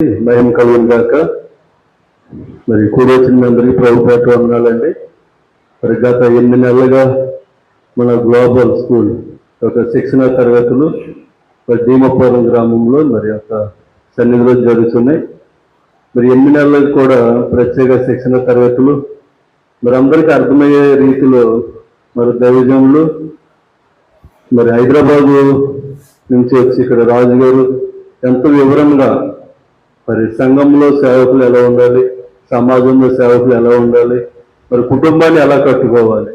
భయం కలుగును గాక. మరి కూడి వచ్చిన అందరికీ ప్రభుపేట వందనాలండి. మరి గత 8 నెలలుగా మన గ్లోబల్ స్కూల్ ఒక శిక్షణ తరగతులు మరి భీమపురం గ్రామంలో మరి ఒక సన్నిధిలో జరుగుతున్నాయి. మరి 8 నెలలకు కూడా ప్రత్యేక శిక్షణ తరగతులు మరి అందరికీ అర్థమయ్యే రీతిలో మరి దైవజనులు మరి హైదరాబాదు నుంచి వచ్చి ఇక్కడ రాజు గారు ఎంతో వివరంగా మరి సంఘంలో సేవకులు ఎలా ఉండాలి, సమాజంలో సేవకులు ఎలా ఉండాలి, మరి కుటుంబాన్ని ఎలా కట్టుకోవాలి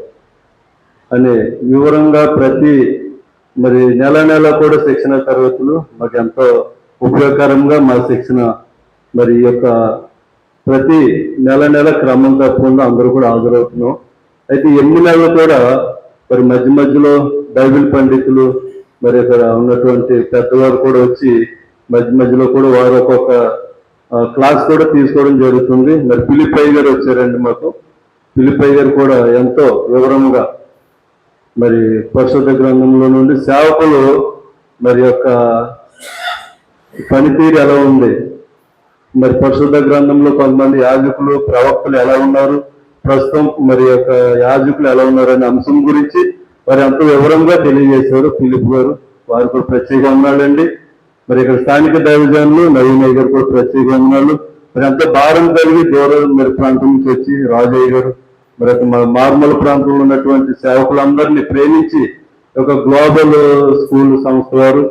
అనే వివరంగా ప్రతి మరి నెల కూడా శిక్షణ తరగతులు మాకు ఎంతో ఉపయోగకరంగా మా శిక్షణ మరి యొక్క ప్రతి నెల క్రమం తప్పకుండా అందరూ కూడా హాజరవుతున్నాం. అయితే 8 నెలలు కూడా మరి మధ్యలో బైబిల్ పండితులు మరి ఇక్కడ ఉన్నటువంటి పెద్దవారు కూడా వచ్చి మధ్యలో కూడా వారు ఒక్కొక్క క్లాస్ కూడా తీసుకోవడం జరుగుతుంది. మరి పిలిపై గారు వచ్చారండి మాకు. పిలిపై గారు కూడా ఎంతో వివరంగా మరి పరిశుద్ధ గ్రంథంలో నుండి సేవకులు మరి యొక్క పనితీరు ఎలా ఉంది, మరి పరిశుద్ధ గ్రంథంలో కొంతమంది యాజకులు ప్రవక్తలు ఎలా ఉన్నారు, ప్రస్తుతం మరి యొక్క యాజకులు ఎలా ఉన్నారు అనే అంశం గురించి మరి ఎంతో వివరంగా తెలియజేశారు ఫిలిప్ గారు. వారు కూడా ప్రత్యేక ఉన్నాడండి. మరి ఇక్కడ స్థానిక దైవజనులు నవీన్ గారు కూడా ప్రత్యేక ఉన్నాడు. మరి ఎంతో భారం కలిగి దూరం మరి ప్రాంతం నుంచి వచ్చి రాజయ్య గారు మరి మార్మల ప్రాంతంలో ఉన్నటువంటి సేవకులందరినీ ప్రేమించి ఒక గ్లోబల్ స్కూల్ సంస్థ వారు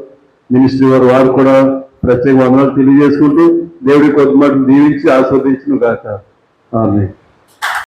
మినిస్ట్రీ వారు కూడా ప్రత్యేక వందనాలు తెలియజేసుకుంటూ దేవుడి కొద్ది మాట దీవించి ఆస్వాదించిన గాక. ఆమె